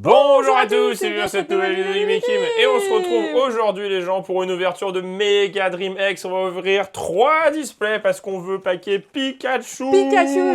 Bonjour à tous, c'est bien cette nouvelle vidéo de Mikim et on se retrouve aujourd'hui les gens pour une ouverture de Mega Dream X. On va ouvrir 3 displays parce qu'on veut paquer Pikachu,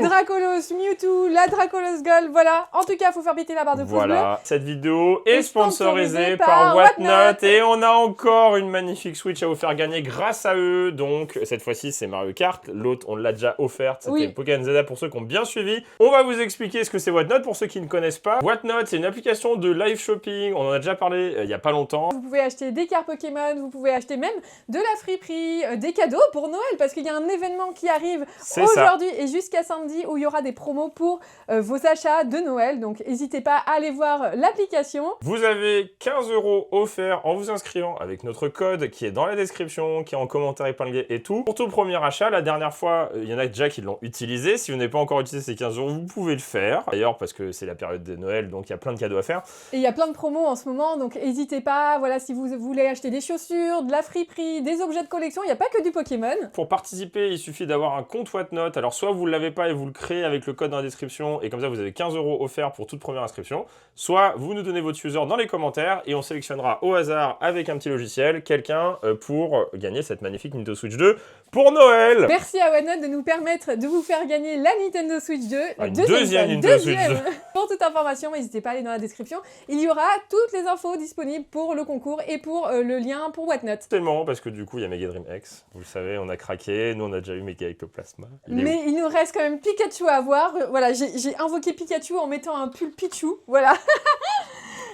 Dracolos, Mewtwo, la Dracolos Gold, voilà. En tout cas, il faut faire péter la barre de pouce bleu. Voilà, cette vidéo est sponsorisée par Whatnot et on a encore une magnifique Switch à vous faire gagner grâce à eux. Donc cette fois-ci c'est Mario Kart, l'autre on l'a déjà offerte, c'était Pokémon Zelda pour ceux qui ont bien suivi. On va vous expliquer ce que c'est Whatnot pour ceux qui ne connaissent pas. Whatnot c'est une application de live shopping, on en a déjà parlé il n'y a pas longtemps. Vous pouvez acheter des cartes Pokémon, vous pouvez acheter même de la friperie, des cadeaux pour Noël, parce qu'il y a un événement qui arrive aujourd'hui et jusqu'à samedi où il y aura des promos pour vos achats de Noël. Donc n'hésitez pas à aller voir l'application. Vous avez 15 € offerts en vous inscrivant avec notre code qui est dans la description, qui est en commentaire épinglé et tout. Pour tout premier achat, la dernière fois, il y en a déjà qui l'ont utilisé. Si vous n'avez pas encore utilisé ces 15 €, vous pouvez le faire. D'ailleurs, parce que c'est la période de Noël, donc il y a plein de cadeaux à faire. Et il y a plein de promos en ce moment, donc n'hésitez pas, voilà, si vous voulez acheter des chaussures, de la friperie, des objets de collection, il n'y a pas que du Pokémon. Pour participer, il suffit d'avoir un compte Whatnot. Alors soit vous ne l'avez pas et vous le créez avec le code dans la description, et comme ça vous avez 15 € offerts pour toute première inscription. Soit vous nous donnez votre user dans les commentaires, et on sélectionnera au hasard avec un petit logiciel, quelqu'un pour gagner cette magnifique Nintendo Switch 2 pour Noël. Merci à Whatnot de nous permettre de vous faire gagner la Nintendo Switch 2. La deuxième Nintendo Switch 2. Pour toute information, n'hésitez pas à aller dans la description. Il y aura toutes les infos disponibles pour le concours et pour le lien pour Whatnot. C'est marrant parce que du coup, il y a Mega Dream X. Vous le savez, on a craqué. Nous, on a déjà eu Mega Ectoplasma. Mais il nous reste quand même Pikachu à avoir. Voilà, j'ai invoqué Pikachu en mettant un pull Pichu. Voilà.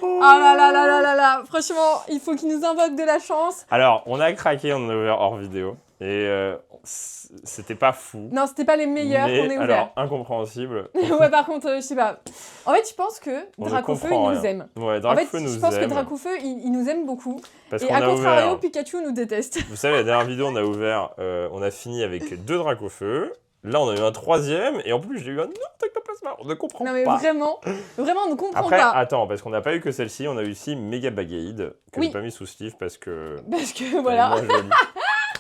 Oh là là là là là là. Franchement, il faut qu'il nous invoque de la chance. Alors, on a craqué, on a ouvert hors vidéo. Et c'était pas fou. Non, c'était pas les meilleurs qu'on ait ouverts. Alors, incompréhensible. Ouais, par contre, je sais pas. En fait, je pense que Dracofeu, il nous aime. Ouais, Dracofeu nous aime. Je pense que Dracofeu, il nous aime beaucoup. Parce et à contrario, Pikachu nous déteste. Vous savez, la dernière vidéo, on a ouvert, on a fini avec 2 Dracofeu. Là, on a eu un 3e, et en plus, j'ai eu un autre Ectoplasma. On ne comprend pas. Non, mais vraiment, on ne comprend pas. Après, attends, parce qu'on n'a pas eu que celle-ci, on a eu aussi Mega Bagaïd, que j'ai pas mis sous sleeve parce que... Parce que, voilà.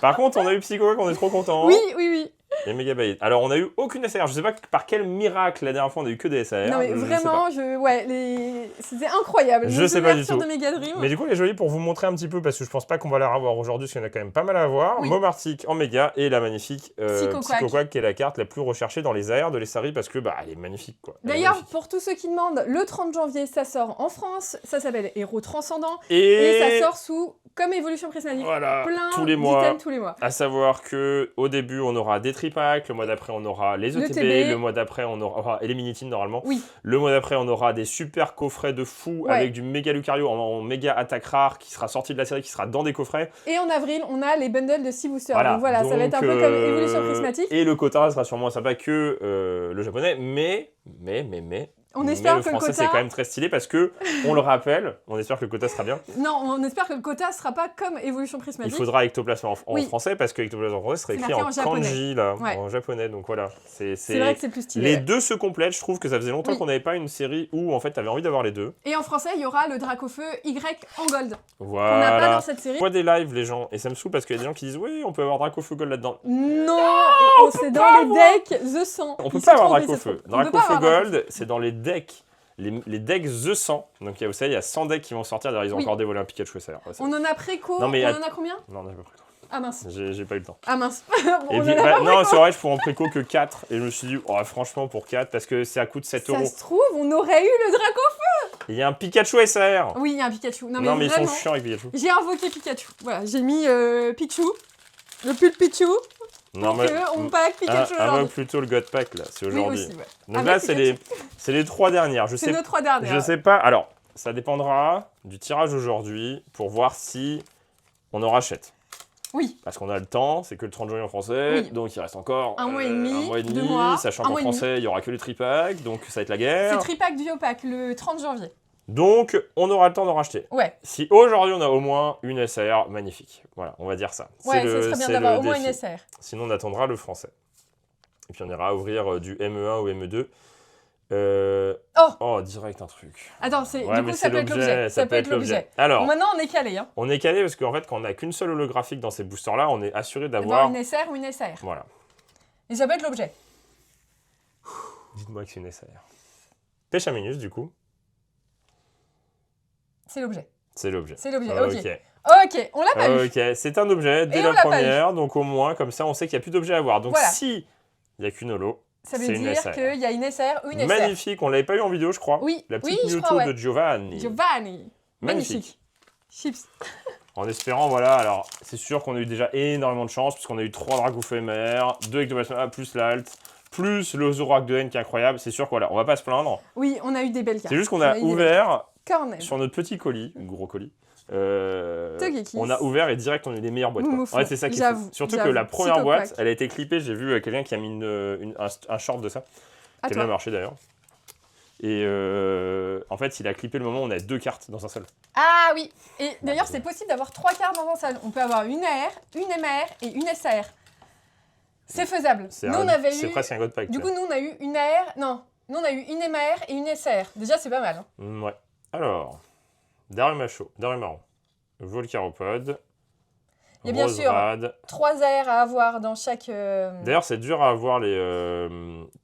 Par contre, on a eu Psycho, on est trop content. Oui. Et Mega Bagaïd. Alors, on a eu aucune SR. Je sais pas par quel miracle, la dernière fois, on a eu que des SR. Non, mais vraiment, c'était incroyable. Je sais pas du tout. De Mega Dream. Mais du coup, elle est jolie pour vous montrer un petit peu, parce que je pense pas qu'on va la revoir aujourd'hui, parce qu'il y en a quand même pas mal à voir. Momartic en méga, et la magnifique Psycho-Quack, qui est la carte la plus recherchée dans les AR de l'Essari, parce que, elle est magnifique, quoi. D'ailleurs, pour tous ceux qui demandent, le 30 janvier, ça sort en France. Ça s'appelle Héros Transcendant. Et ça sort sous... Comme évolution prismatique, tous les mois. À savoir que au début on aura des tripacks, le mois d'après on aura les ETB, le mois d'après on aura et les Minitines normalement. Le mois d'après on aura des super coffrets de fou avec du méga Lucario en méga attaque rare qui sera sorti de la série, qui sera dans des coffrets. Et en avril on a les bundles de 6 boosters. Donc voilà, ça va être un peu comme évolution prismatique. Et le quota sera sûrement sympa que le japonais, mais on espère le français c'est quand même très stylé parce que, on le rappelle, on espère que le quota sera bien. Non, on espère que le quota sera pas comme évolution prismatique. Il faudra Ectoplasma en français parce que Ectoplasma en français serait écrit en kanji, là, en japonais. Donc voilà. C'est vrai que c'est plus stylé. Les deux se complètent. Je trouve que ça faisait longtemps qu'on n'avait pas une série où en fait t'avais envie d'avoir les deux. Et en français, il y aura le Dracofeu Y en gold. Voilà. On n'a pas dans cette série. On voit des lives les gens et ça me saoule parce qu'il y a des gens qui disent oui, on peut avoir Dracofeu Gold là-dedans. Non, c'est dans les decks The 100. On peut pas avoir Dracofeu. Dracofeu Gold, c'est dans les decks. Les decks The 100, donc vous savez, il y a 100 decks qui vont sortir, d'ailleurs ils ont encore dévoilé un Pikachu SR. On en a préco, on en a combien? Non, on a pas préco. Ah mince. J'ai pas eu le temps. Ah mince. Et puis, non, c'est vrai, je pourrais en préco que 4, et je me suis dit, franchement pour 4, parce que ça coûte 7 €. Ça se trouve, on aurait eu le Dracofeu. Il y a un Pikachu SR. Oui, il y a un Pikachu. Non mais ils sont chiants avec Pikachu. J'ai invoqué Pikachu, voilà, j'ai mis Pichu, le pull Pichu. Non, mais on pack Pikachu avant plutôt le God Pack là, c'est aujourd'hui. Oui, donc là c'est les 3 dernières. C'est nos 3 dernières. Je sais pas. Alors ça dépendra du tirage aujourd'hui pour voir si on en rachète. Oui. Parce qu'on a le temps, c'est que le 30 janvier en français, donc il reste encore un mois et demi, 2 mois, sachant qu'en français il y aura que les tripacks, donc ça va être la guerre. C'est tripack du Biopack le 30 janvier. Donc, on aura le temps d'en racheter. Ouais. Si aujourd'hui on a au moins une SR magnifique, voilà, on va dire ça. Ouais, ça serait bien d'avoir au moins une SR. Sinon, on attendra le français. Et puis, on ira ouvrir du ME1 ou ME2. Direct un truc. Attends, du coup, ça peut être l'objet. Ça peut être l'objet. Alors, maintenant, on est calé. Hein. On est calé parce qu'en fait, quand on n'a qu'une seule holographique dans ces boosters-là, on est assuré d'avoir une SR ou une SR. Voilà. Et ça peut être l'objet. Dites-moi que c'est une SR. Pêche à minus, du coup. C'est l'objet. C'est l'objet. C'est l'objet, ok. Ok, on l'a pas eu. Ok, c'est un objet dès la première, donc au moins, comme ça, on sait qu'il n'y a plus d'objet à voir. Donc si il n'y a qu'une holo, ça veut dire qu'il y a une SR ou une SR. Magnifique, on ne l'avait pas eu en vidéo, je crois. Oui, la petite Mewtwo de Giovanni. Giovanni. Magnifique. Chips. En espérant, voilà, alors c'est sûr qu'on a eu déjà énormément de chance, puisqu'on a eu 3 Dracaufeu éphémères, 2 Ectoplasma, plus l'Alt, plus le Zoroark de N qui est incroyable. C'est sûr qu'on va pas se plaindre. Oui, on a eu des belles cartes. C'est juste qu'on a ouvert sur notre petit colis, gros colis. On a ouvert et direct on a eu les meilleures boîtes. Ouais, c'est ça qui est fou. Surtout que la première boîte, elle a été clippée. J'ai vu quelqu'un qui a mis un short de ça, qui a bien marché d'ailleurs. Et en fait, il a clippé le moment où on a 2 cartes dans un seul. Ah oui. Et d'ailleurs, c'est possible d'avoir 3 cartes dans un seul. On peut avoir une AR, une MR et une SR. C'est faisable. C'est presque un God Pack. Du coup, nous on a eu une AR. Non, nous on a eu une MR et une SR. Déjà, c'est pas mal. Ouais. Alors. Darumaron, Volcaropod, il y a bien sûr 3 AR à avoir dans chaque... D'ailleurs, c'est dur à avoir les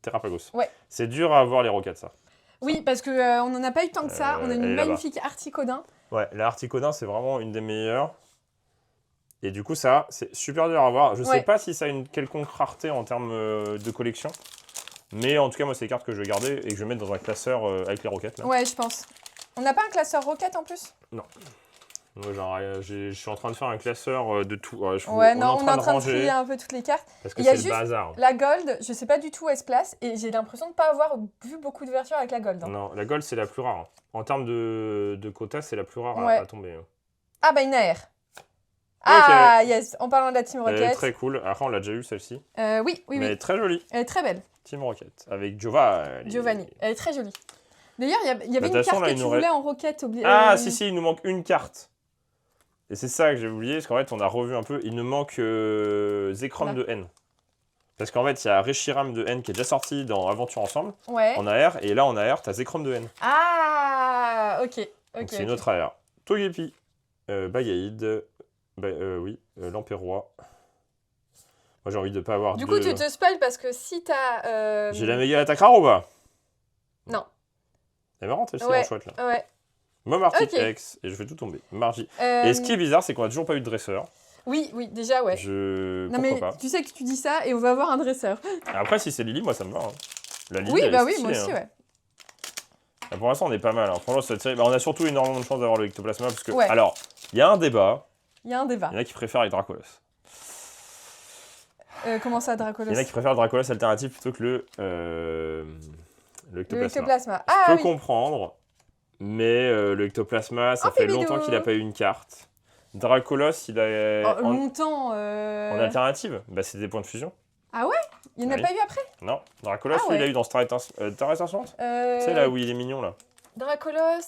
Terrapagos. Ouais. C'est dur à avoir les Rocats, ça. Oui, parce qu'on n'en a pas eu tant que ça. On a une magnifique Articodin. Ouais, la Articodin, c'est vraiment une des meilleures. Et du coup, ça, c'est super dur à avoir. Je sais pas si ça a une quelconque rareté en termes de collection. Mais en tout cas, moi, c'est des cartes que je vais garder et que je vais mettre dans un classeur avec les Rockets. Ouais, je pense. On n'a pas un classeur Rocket en plus? Non. Moi, genre, je suis en train de faire un classeur de tout. On est en train de trier un peu toutes les cartes. Parce que c'est le bazar. La Gold, je sais pas du tout où elle se place et j'ai l'impression de pas avoir vu beaucoup d'ouverture avec la Gold. Non, la Gold, c'est la plus rare. En termes de quota, c'est la plus rare à tomber. Ah bah une AR. Ah yes, en parlant de la Team Rocket. Elle est très cool. Après, on l'a déjà eu celle-ci. Oui. Elle est très jolie. Elle est très belle. Team Rocket, avec Giovanni. Elle est très jolie. D'ailleurs, il y avait une carte que tu voulais en Rocket. Si, il nous manque une carte. Et c'est ça que j'ai oublié, parce qu'en fait, on a revu un peu. Il nous manque Zekrom de N. Parce qu'en fait, il y a Reshiram de N qui est déjà sorti dans Aventure Ensemble, en AR. Et là, en AR, tu as Zekrom de N. Ah, ok. Donc c'est une autre AR. Togepi, Bagaïd, Lampérois. Moi, j'ai envie de pas avoir coup, tu te spoil parce que si t'as... J'ai la méga attaque rare ou pas? Non. Elle est marrante, elle, c'est chouette, là. Ouais. Moi, Marty X, et je vais tout tomber. Margie. Et ce qui est bizarre, c'est qu'on a toujours pas eu de dresseur. Oui, déjà, ouais. Pourquoi pas. Tu sais que tu dis ça et on va avoir un dresseur. Après, si c'est Lily, moi, ça me va. Hein. La Lily, oui, moi aussi, ouais. Là, pour l'instant, on est pas mal. Hein. Franchement, cette série, on a surtout énormément de chance d'avoir le Ectoplasma. Parce que, alors, il y a un débat. Il y en a qui préfèrent les Dracolos. Comment ça, Dracolos? Il y en a qui préfèrent le Dracolos alternatif plutôt que le Ectoplasma. Je peux comprendre, mais le Ectoplasma, ça fait longtemps qu'il n'a pas eu une carte. Dracolos, il a... longtemps En alternative, c'est des points de fusion. Ah ouais? Il n'y en a pas eu après? Non, Dracolos, il a eu dans Star Ascent. C'est là où il est mignon, là. Dracolos...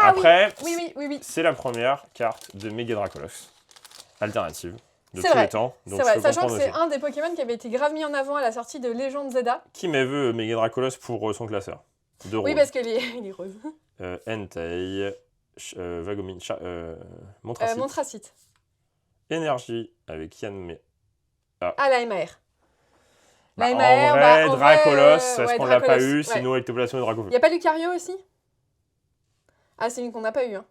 Après, oui. C'est la première carte de Méga Dracolos. Alternative. De tous les temps. C'est vrai, sachant que c'est un des Pokémon qui avait été grave mis en avant à la sortie de Légende Zelda. Qui m'est vu Méga Dracolos pour son classeur? Oui, parce qu'il est rose. Entei, Vagomine, Montracite. Énergie avec Yann. La MR. En vrai, Dracolos, est-ce qu'on l'a pas eu? Sinon, Ectoplasma et Dracaufeu. Il n'y a pas Lucario aussi? Ah, c'est une qu'on n'a pas eu. Hein.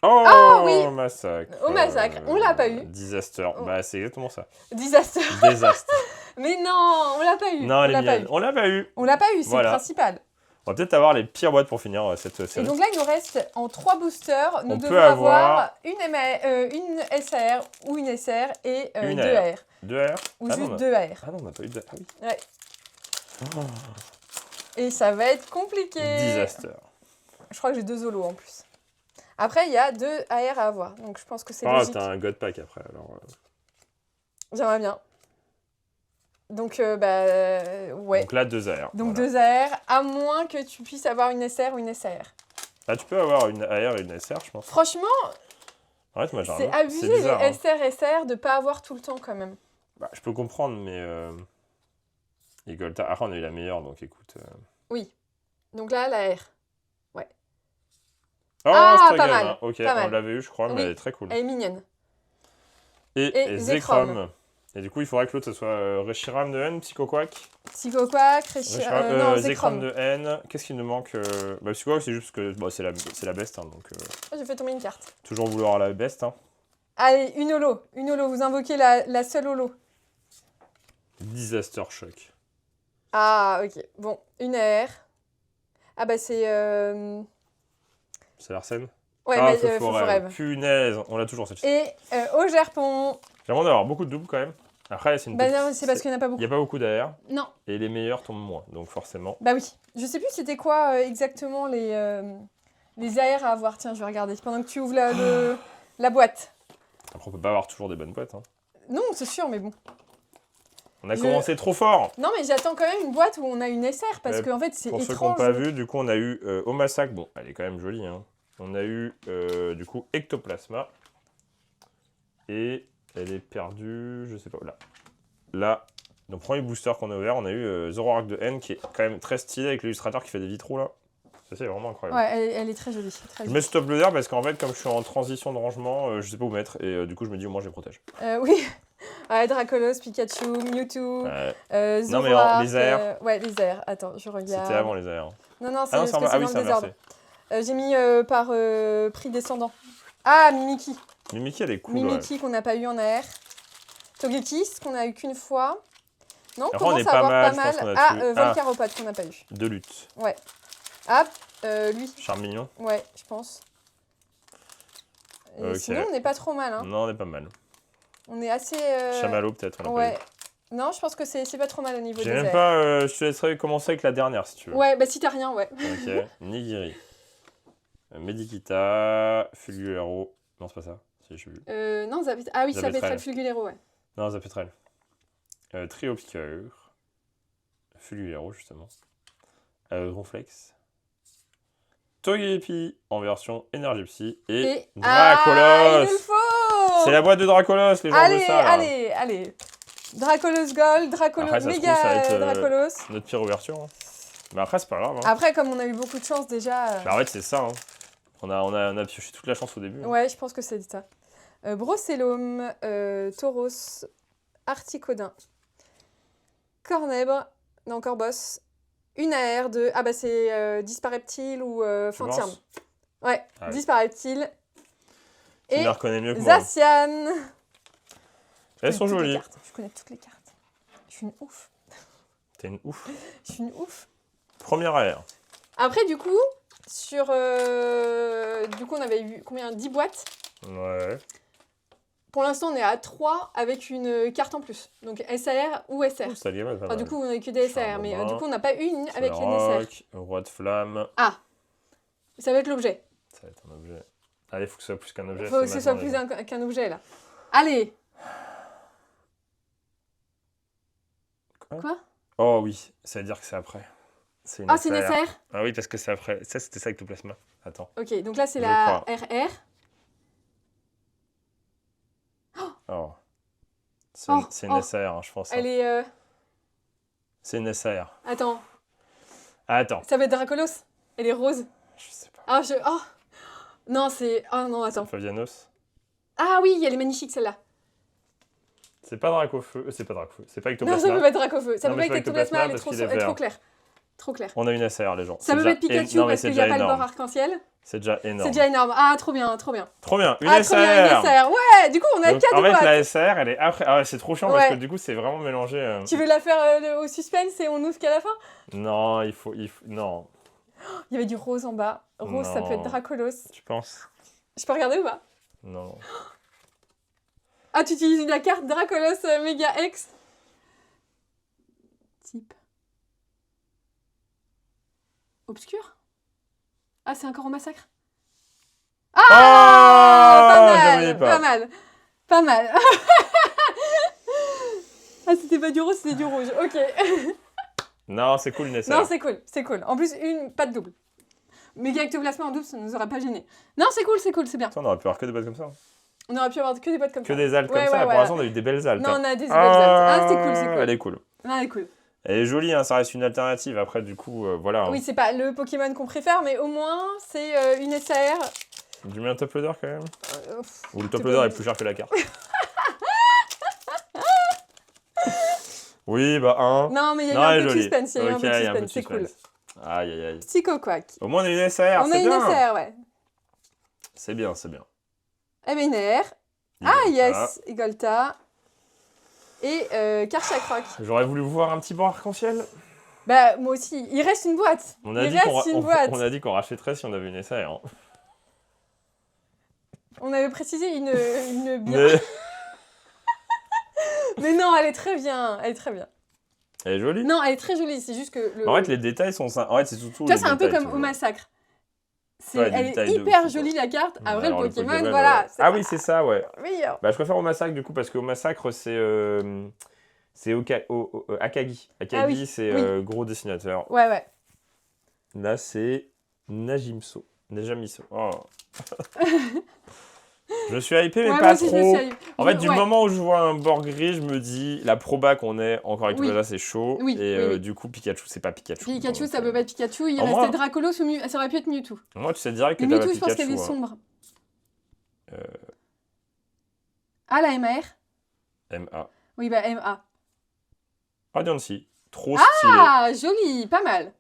Oh, oui. Massacre. Au massacre, on l'a pas eu. Disaster, c'est exactement ça. Désastre. Mais non, on l'a pas eu. Non, elle est mienne. On l'a pas eu. On l'a pas eu, c'est le principal. On va peut-être avoir les pires boîtes pour finir cette série. Et donc là, il nous reste en 3 boosters. Nous devons avoir une SR ou une SR et 2 AR. 2 AR? Ou juste 2 AR. Ah non, on n'a pas eu de... Ah oui. Ouais. Oh. Et ça va être compliqué. Disaster. Je crois que j'ai 2 Zolos en plus. Après, il y a 2 AR à avoir. Donc je pense que c'est logique. T'as un God Pack après. Alors, j'aimerais bien. Donc, ouais. Donc là, 2 AR. Donc 2 AR, à moins que tu puisses avoir une SR ou une SR. Ah, tu peux avoir une AR et une SR, je pense. Franchement, c'est abusé bizarre, les SR de pas avoir tout le temps quand même. Je peux comprendre, mais... Après, on a eu la meilleure, donc écoute... Oui. Donc là, la R. Ouais. Oh, pas mal. Ok, pas mal. On l'avait eu, je crois, mais elle est très cool. Elle est mignonne. Et Zekrom. Et du coup, il faudrait que l'autre, ce soit Reshiram de N, Psychoquack. Psychoquack, Reshiram, non, Zekrom de N. Qu'est-ce qu'il nous manque bah, Psychoquack, c'est juste que c'est la best. Hein, donc, j'ai fait tomber une carte. Toujours vouloir la best. Hein. Allez, une holo. Vous invoquez la seule holo. Disaster Shock. Ah, ok. Bon, une AR. Ah bah c'est... C'est Larsen. Ouais, ah, mais Faux Rêve. Punaise, on l'a toujours cette. Et au Gerpon. J'aimerais d'avoir beaucoup de doubles quand même. Après, c'est une. Bah non, c'est parce qu'il n'y en a pas beaucoup. Il n'y a pas beaucoup d'AR. Non. Et les meilleurs tombent moins, donc forcément. Bah oui. Je sais plus c'était quoi exactement les AR à avoir. Tiens, je vais regarder pendant que tu ouvres la boîte. Après, on peut pas avoir toujours des bonnes boîtes. Hein. Non, c'est sûr, mais bon. On a commencé trop fort. Non, mais j'attends quand même une boîte où on a une SR parce qu'en fait, c'est étrange. Pour ceux qui n'ont pas vu, du coup, on a eu Omasak. Bon, elle est quand même jolie. Hein. On a eu, du coup, Ectoplasma. Et elle est perdue, je sais pas, là. Là, dans le premier booster qu'on a ouvert, on a eu Zoroark de N qui est quand même très stylé avec l'illustrateur qui fait des vitraux, là. Ça, c'est vraiment incroyable. Ouais, elle est très jolie. Je mets stop loader parce qu'en fait, comme je suis en transition de rangement, je sais pas où mettre. Et du coup, je me dis, au moins, je les protège. Oui. Ouais, Dracolos, Pikachu, Mewtwo, Zoroark. Non, mais les AR. Ouais, les AR. Attends, je regarde. C'était avant les AR. Non, c'est parce que c'est dans le désordre. J'ai mis par prix descendant. Ah, Mimikyu. Mimikyu, elle est cool. Mimikyu qu'on n'a pas eu en AR. Togekiss qu'on a eu qu'une fois. Non, on après, commence à avoir pas mal. Ah, Volcaropode qu'on n'a pas eu. De lutte. Ouais. Ah, lui. Charmignon. Ouais, je pense. Okay. Sinon, on n'est pas trop mal. Hein. Non, on est pas mal. On est assez... Chamallow, peut-être. Ouais. Non, je pense que c'est pas trop mal au niveau des airs. J'ai même pas... je te laisserai commencer avec la dernière, si tu veux. Ouais, bah si t'as rien, ouais. Ok. Nigiri. Medikita. Fulguero. Non, c'est pas ça. Si, je sais plus. Non, Zapetrel. Ah oui, Zapetrel, Fulguero, ouais. Non, Zapetrel. Trio Piqueur. Fulguero, justement. Ronflex. Togepi en version Energy Psy. Et Dracolos. Ah, il le faut. C'est la boîte de Dracolos, les gens de ça. Là. Allez. Dracolos Gold, Dracolos Méga Dracolos. Notre pire ouverture. Hein. Mais après, c'est pas grave. Hein. Après, comme on a eu beaucoup de chance déjà. Bah, en fait, c'est ça. Hein. On a pioché toute la chance au début. Hein. Ouais, je pense que c'est ça. Brocellum, Tauros, Articodin, Cornèbre, non, Corbos, une AR de. Ah bah c'est Dispareptile ou Fantium. Ouais, ah, oui. Dispareptile. Tu me la reconnais mieux que moi. Zacian. Elles sont jolies. Je connais toutes les cartes. Je suis une ouf. T'es une ouf. Je suis une ouf. Première AR. Après, du coup, sur. Du coup, on avait eu combien 10 boîtes. Ouais. Pour l'instant, on est à 3 avec une carte en plus. Donc SAR ou SR. Oh, ça gamme, enfin, du coup, on n'a que des SAR. Mais du coup, on n'a pas une avec les SR. Roi de flamme. Ah. Ça va être l'objet. Ça va être un objet. Allez, il faut que ce soit plus qu'un objet. Il faut que ce soit plus qu'un objet, là. Allez. Quoi? Oh oui, ça veut dire que c'est après. C'est une SR. Ah oui, parce que c'est après. Ça, c'était ça avec Ectoplasma. Attends. Ok, donc là, c'est la RR. Oh. C'est une SAR, hein, je pense. Elle est... C'est une SAR. Attends. Attends. Ça va être Dracolos. Elle est rose. Je sais pas. Ah, oh. Non, c'est... Oh non, attends. Favianos. Ah oui, elle est magnifique, celle-là. C'est pas Dracofeu. C'est pas Dracofeu. C'est pas Ectoplasma. Non, ça peut pas être Dracofeu. Ça peut pas être Ectoplasma, elle est trop claire. Trop clair. On a une SR, les gens. Ça peut pas être Pikachu parce qu'il n'y a pas le bord arc-en-ciel. C'est déjà énorme. C'est déjà énorme. Ah, trop bien, trop bien. Trop bien, une SR. Trop bien, une SR. Ouais, du coup, on a 4 boîtes. En fait, la SR, elle est après. Ah ouais, c'est trop chiant parce que du coup, c'est vraiment mélangé. Tu veux la faire au suspense et on ouvre qu'à la fin? Non, il faut... Non. Il y avait du rose en bas. Rose, ça peut être Dracolos. Tu penses? Je peux regarder ou pas? Non. Ah, tu utilises la carte Dracolos Mega X. Type. Obscur? Ah, c'est encore au massacre? Ah, pas mal. Ah, c'était pas du rose, c'était du rouge. Ok. Non, c'est cool une SR. Non, c'est cool. En plus, pas de double. Méga Ectoplasma en double, ça nous aurait pas gêné. Non, c'est cool, c'est bien. On aurait pu avoir que des boîtes comme ça. On aurait pu avoir que des boîtes comme ça. Que des altes comme ça. Pour l'instant, on a eu des belles altes. Non, on a des belles altes. Ah, c'est cool. Elle est cool. Non, elle est cool. Elle est jolie, hein, ça reste une alternative. Après, du coup, voilà. Oui, c'est pas le Pokémon qu'on préfère, mais au moins, c'est une SAR. Tu mets un top loader quand même. Ou le top loader est plus cher que la carte. Oui, bah un. Non, mais il y a eu un peu de suspense. Il y a eu un peu de suspense, c'est cool. Aïe, aïe, aïe. Psycho Quack. Au moins, on a une SR, on a une SR, ouais. C'est bien, c'est bien. MNR. Ah, yes, Igolta. Et Karchakroc. J'aurais voulu voir un petit banc arc-en-ciel. Bah, moi aussi. Il reste une boîte. On a dit qu'on rachèterait si on avait une SR. Hein. On avait précisé une bière. Mais non, elle est très bien. Elle est très bien. Elle est jolie. Non, elle est très jolie. C'est juste que... En fait, les détails sont... En fait, c'est surtout... Tu vois, c'est un peu comme au Massacre. Elle est hyper jolie, la carte. Après, le Pokémon, voilà. Ah oui, c'est ça, ouais. Meilleur. Bah, je préfère au Massacre, du coup, parce qu'au Massacre, c'est Akagi. Akagi, c'est gros dessinateur. Ouais. Là, c'est Najamiso. Oh. Je me suis hypé, mais pas trop. En fait, du moment où je vois un bord gris, je me dis, la proba qu'on est encore avec Tobaza, c'est chaud. Et du coup, Pikachu, c'est pas Pikachu. Pikachu, ça peut pas être Pikachu. Il restait Dracolos ou Mew. Ça aurait pu être Mewtwo. Moi, tu sais direct que t'as Mewtwo, je pense qu'elle est sombre. Ah, la MAR MA. Oui, bah MA. Radiancy. Trop stylé. Ah, joli, pas mal.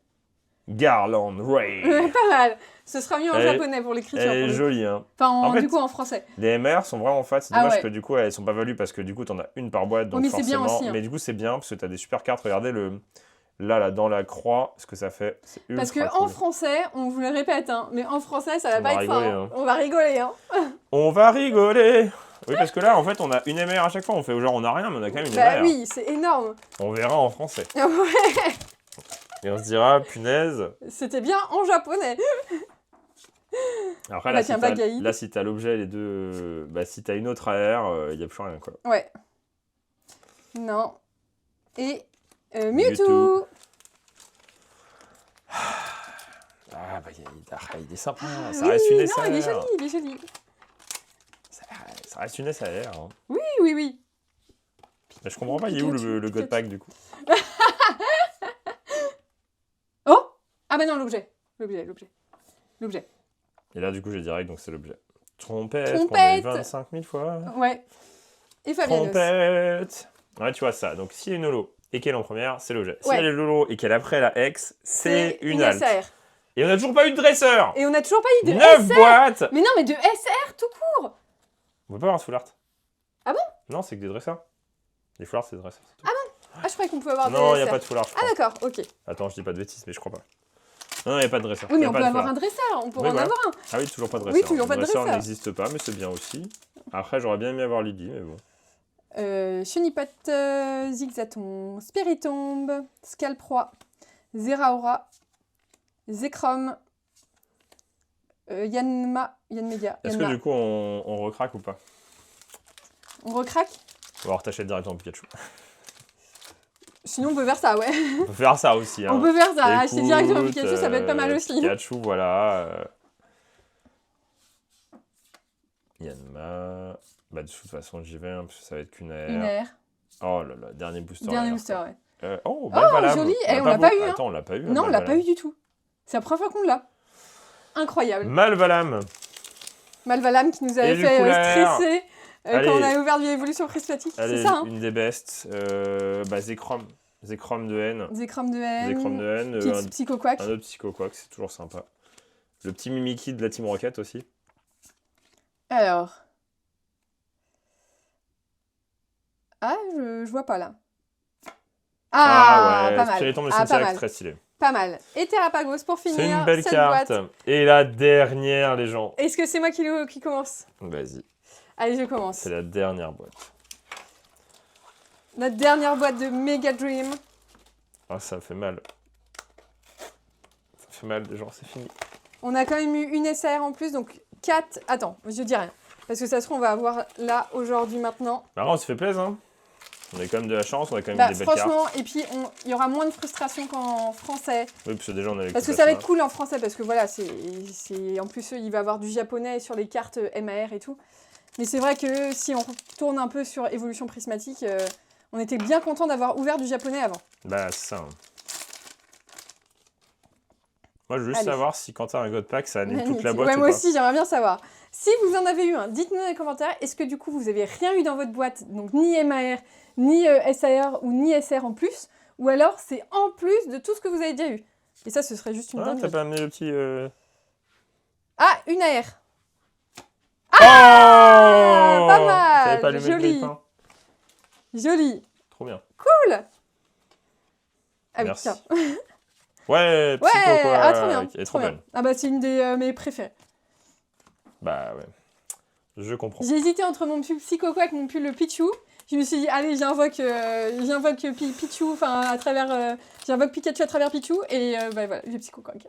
Garland Ray. Pas mal. Ce sera mieux en japonais pour l'écriture. Elle est jolie, hein. Enfin, du coup, en français. Les MR sont vraiment fat. C'est dommage que du coup, elles sont pas values parce que du coup, t'en as une par boîte. Donc mais forcément. C'est bien aussi, hein. Mais du coup, c'est bien parce que t'as des super cartes. Regardez là, dans la croix, ce que ça fait. C'est ultra parce qu'en français, on vous le répète, hein, mais en français, ça va pas être fort. Hein. On va rigoler, hein. On va rigoler. Oui, parce que là, en fait, on a une MR à chaque fois. On fait genre, on a rien, mais on a quand même une MR. Bah oui, c'est énorme. On verra en français. Ouais. Et on se dira, punaise. C'était bien en japonais. Après, là, si t'as l'objet, les deux... Bah, si t'as une autre AR, il n'y a plus rien, quoi. Ouais. Non. Et Mewtwo. Ah, bah, il est sympa. Ça reste une SR. Non, il est joli. Ça reste une SR. Hein. Oui. Mais je comprends pas, il est où le God Pack, du coup? Oh! Ah bah non, l'objet. Et là, du coup, j'ai direct, donc c'est l'objet. Trompette, qu'on a eu 25 000 fois. Ouais. Et Fabianos. Trompette. Ouais, tu vois ça. Donc, si elle est une holo et qu'elle est en première, c'est l'objet. Si elle est lolo et qu'elle est après la X, c'est une alt. SR. Et on n'a toujours pas eu de dresseur. 9 boîtes. Mais non, mais de SR tout court. On peut pas avoir de full art. Ah bon? Non, c'est que des dresseurs. Les full art, c'est des dresseurs. Ah bon? Ah, je croyais qu'on pouvait avoir des Non, il n'y a pas de full art, je crois. Ah d'accord, ok. Attends, je dis pas de bêtises, mais je crois pas. Non, il n'y a pas de dresseur. Oui, mais on peut avoir un dresseur, on pourrait en avoir un. Ah oui, toujours pas de dresseur. Oui, toujours pas de dresseur. Le n'existe pas, mais c'est bien aussi. Après, j'aurais bien aimé avoir Lily, mais bon. Chenipat, Zigzaton, Spiritomb, Scalproie, Zeraora, Zekrom, Yanmega. Est-ce que du coup, on recraque ou pas? On recraque? Ou alors t'achètes directement Pikachu. Sinon, on peut faire ça, ouais. On peut faire ça aussi. Hein. On peut faire ça. Acheter directement Pikachu, ça peut être pas mal aussi. Pikachu, voilà. Yanma. Bah, de toute façon, j'y vais, hein, parce que ça va être qu'une air. Une air. Oh là là, dernier booster. Ouais. Oh, joli. On l'a pas eu. Attends, on l'a pas eu. Non, on l'a pas eu du tout. C'est la première fois qu'on l'a. Incroyable. Malvalam qui nous avait fait stresser quand on avait ouvert l'évolution prismatique. C'est ça, hein? Une des bestes. Zekrom. Zekrom de N. Petit Psycho Quack. Un autre Psycho Quack, c'est toujours sympa. Le petit Mimikyu de la Team Rocket aussi. Alors. Ah, je vois pas là. Ouais, pas mal. Spiritomb le Cimetière, très stylé. Pas mal. Et Terrapagos pour finir. C'est une belle carte. Boîte. Et la dernière, les gens. Est-ce que c'est moi qui commence? Vas-y. Allez, je commence. C'est la dernière boîte. Notre dernière boîte de Mega Dream. Ah, ça fait mal. Ça fait mal, les gens, c'est fini. On a quand même eu une SR en plus, donc 4... Attends, je dis rien. Parce que ça se trouve, on va avoir là, aujourd'hui, maintenant. Bah, on se fait plaisir, hein. On a quand même de la chance, on a quand même des belles cartes. Franchement, et puis il y aura moins de frustration qu'en français. Oui, parce que déjà on a les parce que ça va être cool en français, parce que voilà, en plus il va y avoir du japonais sur les cartes MAR et tout. Mais c'est vrai que si on tourne un peu sur évolution prismatique, on était bien content d'avoir ouvert du japonais avant. Bah ça. Moi, je veux juste savoir si quand t'as un God Pack, ça annule toute la boîte ouais, ou moi pas. aussi, j'aimerais bien savoir. Si vous en avez eu un, dites-nous dans les commentaires. Est-ce que du coup, vous avez rien eu dans votre boîte, donc ni MAR, ni SAR ou ni SR en plus, ou alors c'est en plus de tout ce que vous avez déjà eu. Et ça, ce serait juste une dinguerie. T'as pas amené le petit... Ah, une AR. Ah, oh, pas mal. T'avais pas allumé le Joli. grille-pain. Joli. Trop bien. Cool. Ah merci. oui, tiens. Ouais, Psycho quoi. Ah, trop bien. Elle est trop belle. Ah bah c'est une de mes préférées. Bah ouais. Je comprends. J'ai hésité entre mon pull Psycho Quack et mon pull Pichu. Je me suis dit, allez, j'invoque Pichu, enfin, à travers... j'invoque Pikachu à travers Pichu, et bah voilà, j'ai Psycho Quack.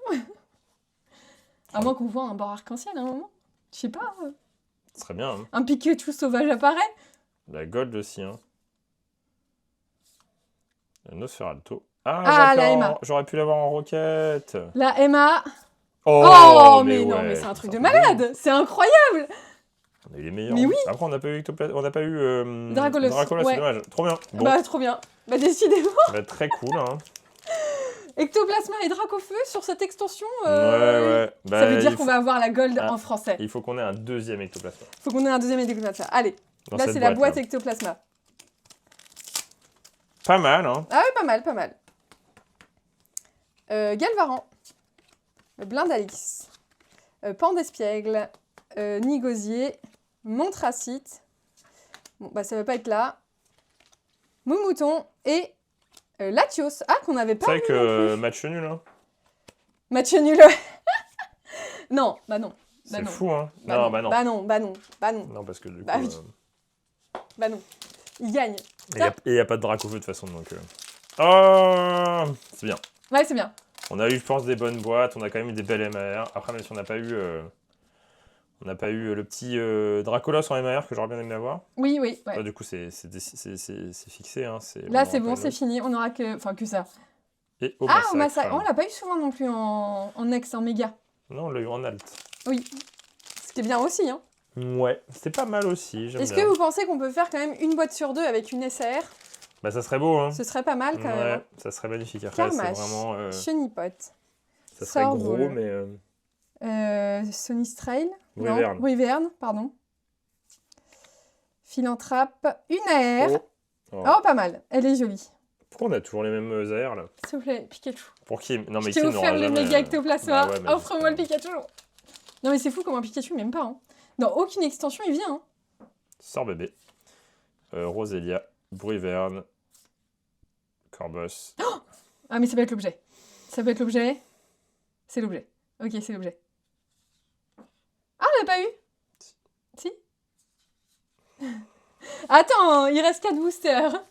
À moins qu'on voit un bord arc-en-ciel à un moment. Je sais pas. Ce serait bien. Hein. Un Pikachu sauvage apparaît. La Gold aussi, hein. La Nosferalto. Ah, la Emma. J'aurais pu l'avoir en roquette. La Emma. Oh, mais non, mais c'est un truc de malade. C'est incroyable. On a eu les meilleurs. Mais oui. Après, on n'a pas eu Dracolos, Dracolos, ouais. c'est dommage. Trop bien. Bon. Bah, trop bien. Bah, décidément. Ça va être très cool, hein. Ectoplasma et Dracofeu sur cette extension. Ouais. Bah, ça veut dire qu'on va avoir la Gold en français. Il faut qu'on ait un deuxième Ectoplasma. Faut qu'on ait un deuxième Ectoplasma. Allez. Là, c'est la boîte Ectoplasma. Pas mal, hein. Ah oui, pas mal. Galvaran. Blindalix. Pandespiègle. Nigosier. Montracite. Bon, bah ça va pas être là. Moumouton et Latios. Ah, qu'on avait pas. C'est vrai que match nul, hein. Match nul. Non, bah non. C'est fou, hein. Bah non. Non, parce que du coup... oui. Bah non. Il gagne. Et il n'y a pas de Dracofeu de toute façon, donc... Oh, c'est bien. Ouais, c'est bien. On a eu, je pense, des bonnes boîtes. On a quand même eu des belles MAR. Après, même si on n'a pas eu... On n'a pas eu le petit Dracolos en MAR que j'aurais bien aimé avoir. Oui. Ouais. Là, du coup, c'est fixé. Hein. Là, c'est bon, c'est fini. On n'aura que ça. Et au massacre. Oh, on l'a pas eu souvent non plus en X, en méga. Non, on l'a eu en alt. Oui. Ce qui est bien aussi. Hein. Ouais, c'était pas mal aussi. Est-ce que vous pensez qu'on peut faire quand même une boîte sur deux avec une SAR? Bah, ça serait beau. Hein. Ce serait pas mal quand même. Ouais, ça serait magnifique. Après, c'est vraiment... Chenipote. Ça serait gros, mais... Sonistrail. Wyvern, pardon. Philanthrape. Une AR. Oh, pas mal. Elle est jolie. Pourquoi on a toujours les mêmes AR là? S'il vous plaît, Pikachu. Pour qui? Non, mais je t'ai offert le méga Ectoplasma. Offre-moi le Pikachu. Non, mais c'est fou comment un Pikachu m'aime pas. Hein. Dans aucune extension, il vient. Hein. Sors bébé. Roselia, Wyvern, Corboss. Oh, ah, mais ça peut être l'objet. Ça peut être l'objet. C'est l'objet. Ok, c'est l'objet. Ah, on l'a pas eu? Si. Attends, il reste 4 boosters.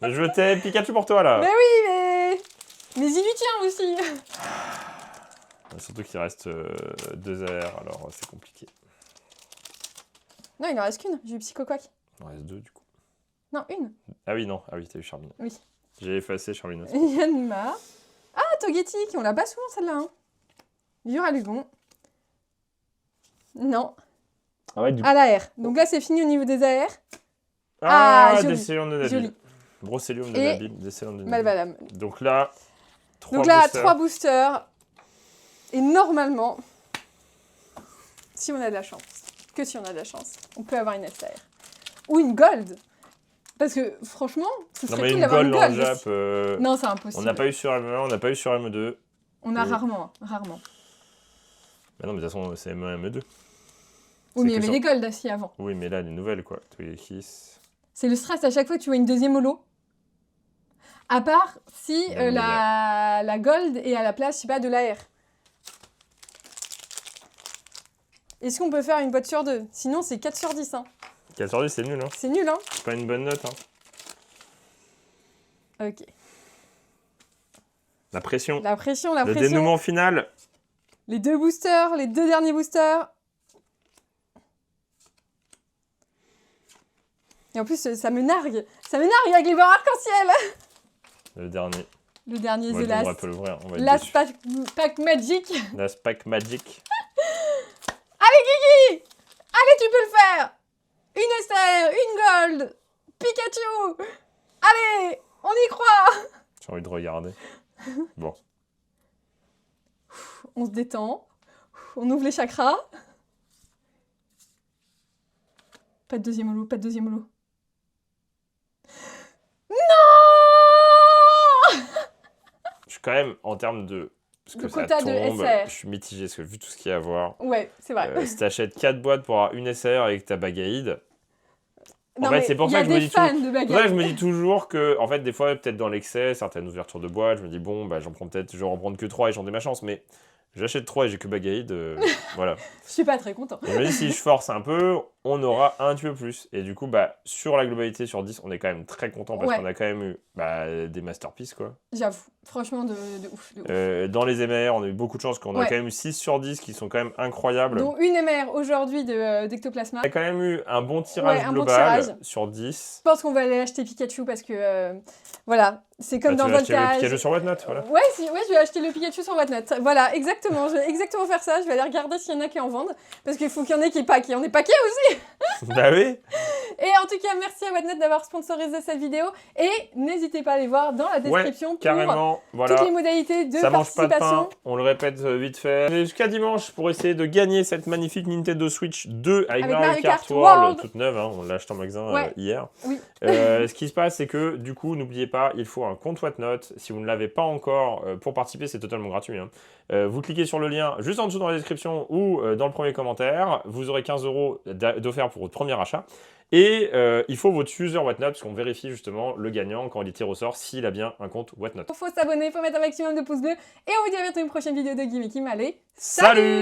Mais je t'ai Pikachu pour toi là. Mais oui, mais il lui tient aussi. Surtout qu'il reste 2 AR, alors c'est compliqué. Non, il en reste qu'une. J'ai eu Psycho Quack. Il en reste 2 du coup. Non, une. Ah oui, non. Ah oui, t'as eu Charmina. Oui. J'ai effacé Charmina. Yanma. Ah, Togetic. On l'a pas souvent celle-là. Hein. Duralugon. Non. Ah ouais, à l'AR. Donc là, c'est fini au niveau des AR. Joli. Décélium de Nabil. Brocélium de Nabil. Décélium de Nabil. Malvadame. Donc là, 3 boosters. Et normalement, si on a de la chance, on peut avoir une SR. Ou une Gold. Parce que franchement, ce serait cool d'avoir une Gold. Jap, non, c'est impossible. On n'a pas eu sur M1, on n'a pas eu sur M2. On a rarement. Mais non, mais de toute façon, c'est M1, M2. Oui, mais il y avait des Gold aussi avant. Oui, mais là, les nouvelles, quoi. C'est le stress à chaque fois que tu vois une deuxième holo. À part si la Gold est à la place, je sais pas, de l'AR. Est-ce qu'on peut faire une boîte sur 2? Sinon, c'est 4 sur 10. Hein. 4 sur 10, c'est nul. Hein. C'est nul, hein. C'est pas une bonne note. Hein. Ok. La pression. Le dénouement final. Les 2 boosters, les 2 derniers boosters. Et en plus, ça me nargue. Ça me nargue avec les bords arc-en-ciel. Le dernier. The Last. On va pas l'ouvrir. Last pack Magic. Last pack Magic. Allez, Guigui! Allez, tu peux le faire! Une SR, une Gold, Pikachu! Allez, on y croit! J'ai envie de regarder. Bon. On se détend. On ouvre les chakras. Pas de deuxième holo, pas de deuxième holo. Non! Je suis quand même, en termes de... Parce que ça quota tombe, de SR. je suis mitigé, parce que vu tout ce qu'il y a à voir... Ouais, c'est vrai. Si t'achètes 4 boîtes pour avoir une SR avec ta Bagaïd... En fait, c'est pour ça que je me dis je me dis toujours que, en fait, des fois, peut-être dans l'excès, certaines ouvertures de boîtes, je me dis, bon, bah, j'en prends peut-être, je vais en prendre que 3 et j'en ai ma chance, mais j'achète 3 et j'ai que Bagaïd, voilà. Je suis pas très content. Et je me dis, si je force un peu, on aura un petit peu plus. Et du coup, bah, sur la globalité, sur 10, on est quand même très content parce qu'on a quand même eu des masterpieces, quoi. J'avoue, franchement, de ouf. Dans les MR, on a eu beaucoup de chance, qu'on a quand même eu 6 sur 10 qui sont quand même incroyables. Dont une MR aujourd'hui d'Ectoplasma. On a quand même eu un bon tirage global sur 10. Je pense qu'on va aller acheter Pikachu parce que, voilà, c'est comme dans Voltage. Tu vas acheter le Pikachu sur Whatnot, voilà. Ouais, je vais acheter le Pikachu sur Whatnot. Voilà, exactement, je vais exactement faire ça. Je vais aller regarder s'il y en a qui en vendent. Parce qu'il faut qu'il y en ait qui paquent. On est paquets aussi. Bah oui. Et en tout cas, merci à Whatnot d'avoir sponsorisé cette vidéo. Et n'hésitez pas à aller voir dans la description pour toutes les modalités de ça participation. Mange pas de pain, on le répète vite fait. Jusqu'à dimanche pour essayer de gagner cette magnifique Nintendo Switch 2 avec Mario Kart World toute neuve. On l'a acheté en magasin hier. Oui. Ce qui se passe, c'est que du coup, n'oubliez pas, il faut un compte Whatnot. Si vous ne l'avez pas encore, pour participer, c'est totalement gratuit. Vous cliquez sur le lien juste en dessous dans la description ou dans le premier commentaire. Vous aurez 15 € d'offert pour votre premier achat. Et il faut votre user Whatnot, parce qu'on vérifie justement le gagnant quand il est tiré au sort s'il a bien un compte Whatnot. Il faut s'abonner, il faut mettre un maximum de pouces bleus. Et on vous dit à bientôt une prochaine vidéo de Gimme Kim. Allez, salut!